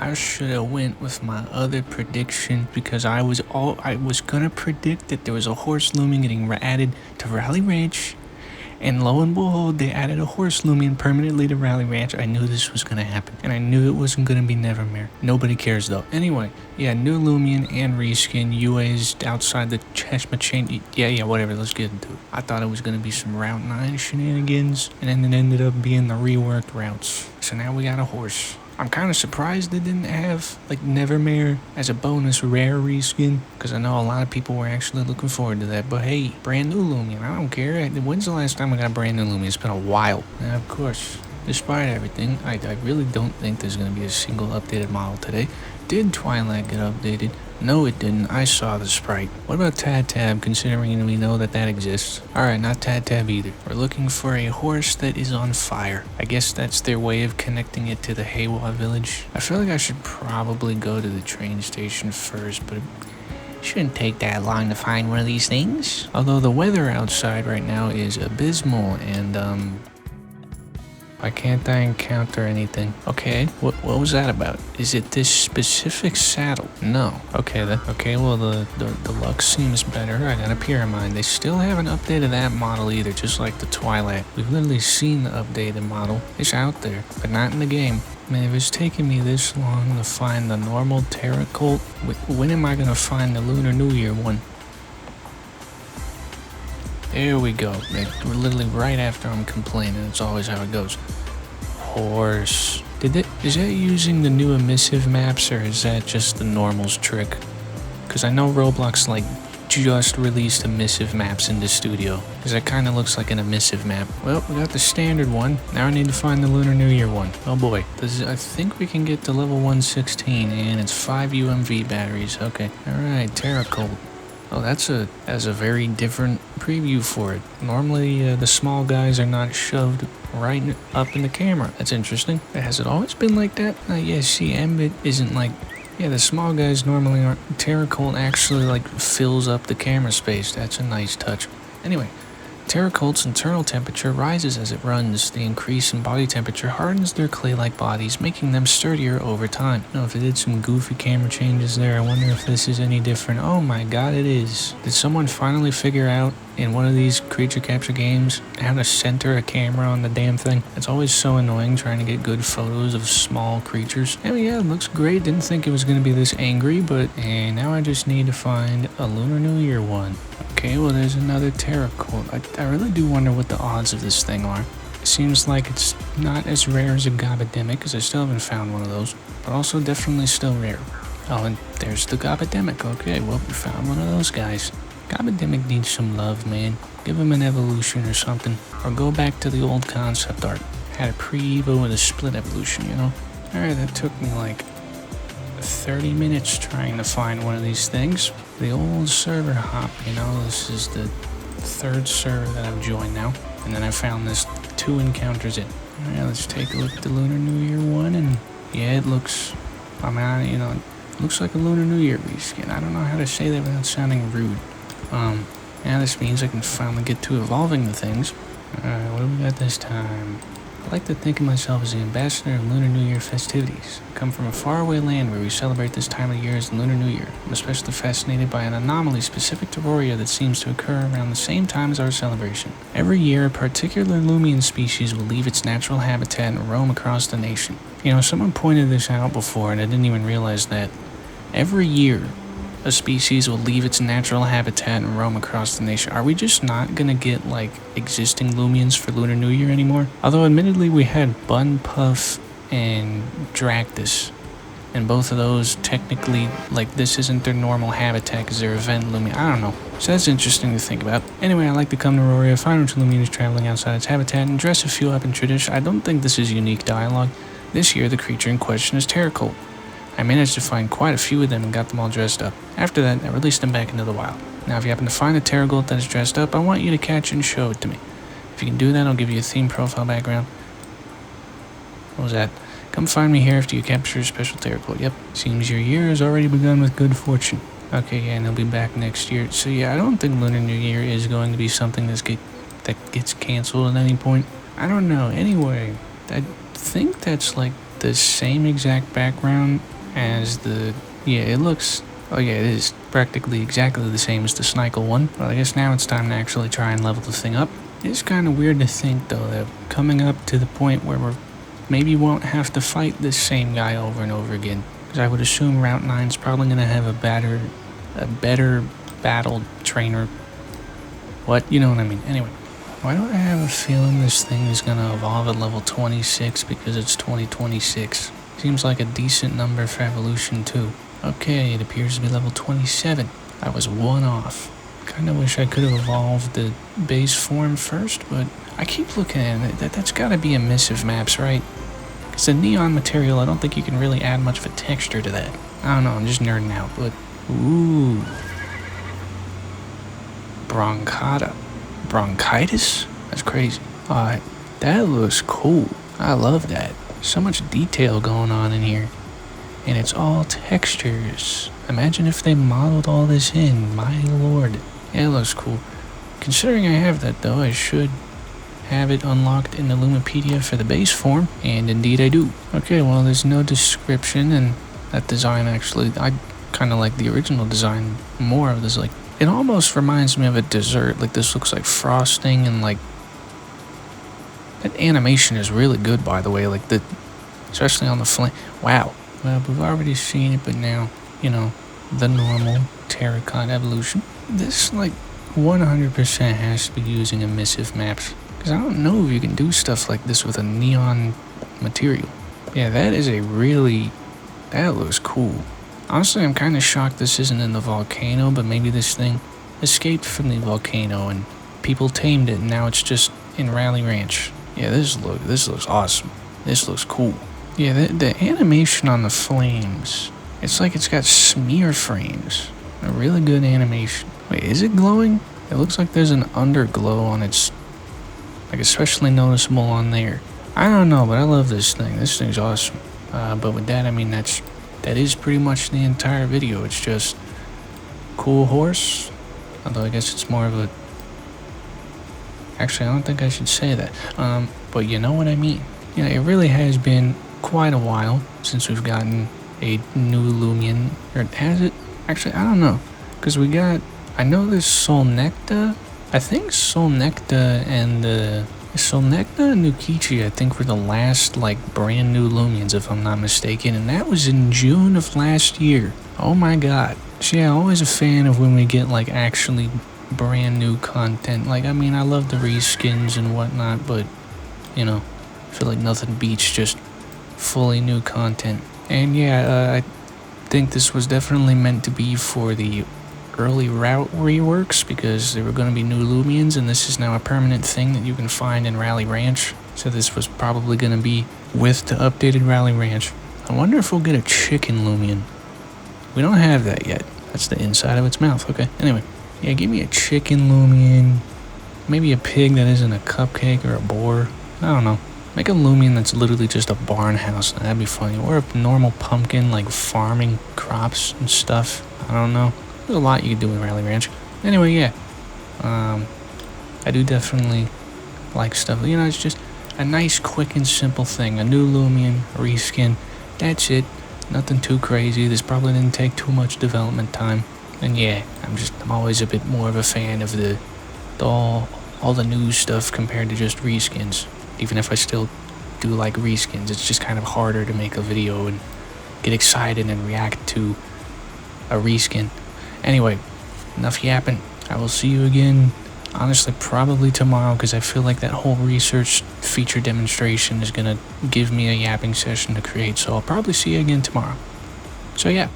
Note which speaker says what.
Speaker 1: I should have went with my other prediction because I was gonna predict that there was a horse Loomian getting added to Rally Ranch, and lo and behold, they added a horse Loomian permanently to Rally Ranch. I knew this was gonna happen, and I knew it wasn't gonna be Nevermere. Nobody cares though. Anyway, yeah, new Loomian and reskin. UA's outside the Cheshma chain. Yeah, whatever. Let's get into it. I thought it was gonna be some Route 9 shenanigans, and then it ended up being the reworked routes. So now we got a horse. I'm kind of surprised they didn't have like Nevermere as a bonus rare reskin, because I know a lot of people were actually looking forward to that. But hey, brand new Loomian, I don't care. When's the last time I got a brand new Loomian? It's been a while. And of course, despite everything, I really don't think there's going to be a single updated model today. Did Twilight get updated? No, it didn't. I saw the sprite. What about Tad Tab, considering we know that exists? Alright, not Tad Tab either. We're looking for a horse that is on fire. I guess that's their way of connecting it to the Haywa village. I feel like I should probably go to the train station first, but it shouldn't take that long to find one of these things. Although the weather outside right now is abysmal, and why can't I encounter anything? Okay, what was that about? Is it this specific saddle? No. Okay, well, the luck seems better. I got a Pyramid. They still haven't updated that model either, just like the Twilight. We've literally seen the updated model. It's out there, but not in the game. Man, if it's taking me this long to find the normal Terracolt, when am I gonna find the Lunar New Year one? There we go. We're literally right after I'm complaining. It's always how it goes. Horse. Is that using the new emissive maps, or is that just the normals trick? Because I know Roblox just released emissive maps in the studio. Because that kind of looks like an emissive map. Well, we got the standard one. Now I need to find the Lunar New Year one. Oh boy. I think we can get to level 116, and it's 5 UMV batteries. Okay. Alright, Terracolt. Oh, that's a very different preview for it. Normally, the small guys are not shoved right up in the camera. That's interesting. Has it always been like that? Yeah, see, Mbit isn't like... Yeah, the small guys normally aren't. Terracolt actually, fills up the camera space. That's a nice touch. Anyway, Terracolt's internal temperature rises as it runs. The increase in body temperature hardens their clay-like bodies, making them sturdier over time. Now, if it did some goofy camera changes there, I wonder if this is any different. Oh my god, it is. Did someone finally figure out in one of these creature capture games how to center a camera on the damn thing? It's always so annoying trying to get good photos of small creatures. I mean, yeah, it looks great. Didn't think it was going to be this angry, but now I just need to find a Lunar New Year one. Okay, well, there's another Terracolt. I really do wonder what the odds of this thing are. It seems like it's not as rare as a Gobademic, because I still haven't found one of those, but also definitely still rare. Oh, and there's the Gobademic. Okay, well, we found one of those guys. Gobademic needs some love, man. Give him an evolution or something, or go back to the old concept art. Had a pre-evo and a split evolution, you know? Alright, that took me 30 minutes trying to find one of these things. The old server hop, you know, this is the third server that I've joined now. And then I found this 2 encounters in. Alright, let's take a look at the Lunar New Year one, and yeah, it looks, it looks like a Lunar New Year reskin. I don't know how to say that without sounding rude. Now this means I can finally get to evolving the things. Alright, what do we got this time? I like to think of myself as the ambassador of Lunar New Year festivities. I come from a faraway land where we celebrate this time of year as the Lunar New Year. I'm especially fascinated by an anomaly specific to Roria that seems to occur around the same time as our celebration. Every year, a particular Loomian species will leave its natural habitat and roam across the nation. You know, someone pointed this out before, and I didn't even realize that. Every year, a species will leave its natural habitat and roam across the nation. Are we just not gonna get, existing Loomians for Lunar New Year anymore? Although, admittedly, we had Bun Puff and Dractus. And both of those, technically, this isn't their normal habitat because they're event Loomian. I don't know. So that's interesting to think about. Anyway, I like to come to Roria, find which Loomian is traveling outside its habitat, and dress a few up in tradition. I don't think this is unique dialogue. This year, the creature in question is Terracolt. I managed to find quite a few of them and got them all dressed up. After that, I released them back into the wild. Now, if you happen to find a Terracolt that is dressed up, I want you to catch and show it to me. If you can do that, I'll give you a theme profile background. What was that? Come find me here after you capture a special Terracolt. Yep, seems your year has already begun with good fortune. Okay, yeah, and they'll be back next year. So yeah, I don't think Lunar New Year is going to be something that gets canceled at any point. I don't know. Anyway, I think that's the same exact background as the, yeah, it looks, oh yeah, it is practically exactly the same as the Snikel one. Well, I guess now it's time to actually try and level the thing up. It's kind of weird to think though that coming up to the point where we're maybe won't have to fight this same guy over and over again. Because I would assume Route 9 is probably going to have a better battle trainer. What? You know what I mean. Anyway, why do I have a feeling this thing is going to evolve at level 26 because it's 2026? Seems like a decent number for evolution too. Okay, it appears to be level 27. I was one off. Kinda wish I could have evolved the base form first, but I keep looking at it. That's gotta be emissive maps, right? Because the neon material, I don't think you can really add much of a texture to that. I don't know, I'm just nerding out, but... Ooh. Broncotta. Bronchitis? That's crazy. That looks cool. I love that. So much detail going on in here. And it's all textures. Imagine if they modeled all this in. My lord. Yeah, it looks cool. Considering I have that though, I should have it unlocked in the Lumipedia for the base form. And indeed I do. Okay, well there's no description, and that design actually, I kind of like the original design more of this. Like, it almost reminds me of a dessert. Like, this looks like frosting, and like, that animation is really good, by the way. Like, especially on the flame. Wow. Well, we've already seen it, but now, you know, the normal Terracolt evolution. This, like, 100% has to be using emissive maps. Because I don't know if you can do stuff like this with a neon material. Yeah, that is that looks cool. Honestly, I'm kind of shocked this isn't in the volcano, but maybe this thing escaped from the volcano and people tamed it, and now it's just in Rally Ranch. Yeah, this looks awesome. This looks cool. Yeah, the animation on the flames, it's like it's got smear frames. A really good animation. Wait, is it glowing? It looks like there's an underglow on its, like, especially noticeable on there. I don't know, but I love this thing. This thing's awesome. But with that, I mean, that is pretty much the entire video. It's just cool horse. Although I guess it's more of a, actually, I don't think I should say that. But you know what I mean. You know, it really has been quite a while since we've gotten a new Loomian, or has it? Actually, I don't know, because I know there's Solnecta. I think Solnecta and Nukichi, I think, were the last, like, brand new Loomians, if I'm not mistaken, and that was in June of last year. Oh my god. So yeah, always a fan of when we get, like, actually brand new content. Like, I mean, I love the reskins and whatnot, but, you know, I feel like nothing beats just fully new content. And yeah, I think this was definitely meant to be for the early route reworks, because there were going to be new Loomians, and this is now a permanent thing that you can find in Rally Ranch. So this was probably going to be with the updated Rally Ranch. I wonder if we'll get a chicken Loomian. We don't have that yet. That's the inside of its mouth. Okay, anyway. Yeah, give me a chicken Loomian. Maybe a pig that isn't a cupcake or a boar. I don't know. Make a Loomian that's literally just a barn house. That'd be funny. Or a normal pumpkin, like farming crops and stuff. I don't know. There's a lot you could do with Rally Ranch. Anyway, yeah. I do definitely like stuff. You know, it's just a nice, quick, and simple thing. A new Loomian, a reskin. That's it. Nothing too crazy. This probably didn't take too much development time. And yeah, I'm always a bit more of a fan of all the new stuff compared to just reskins. Even if I still do like reskins, it's just kind of harder to make a video and get excited and react to a reskin. Anyway, enough yapping. I will see you again, honestly, probably tomorrow, because I feel like that whole research feature demonstration is going to give me a yapping session to create. So I'll probably see you again tomorrow. So yeah.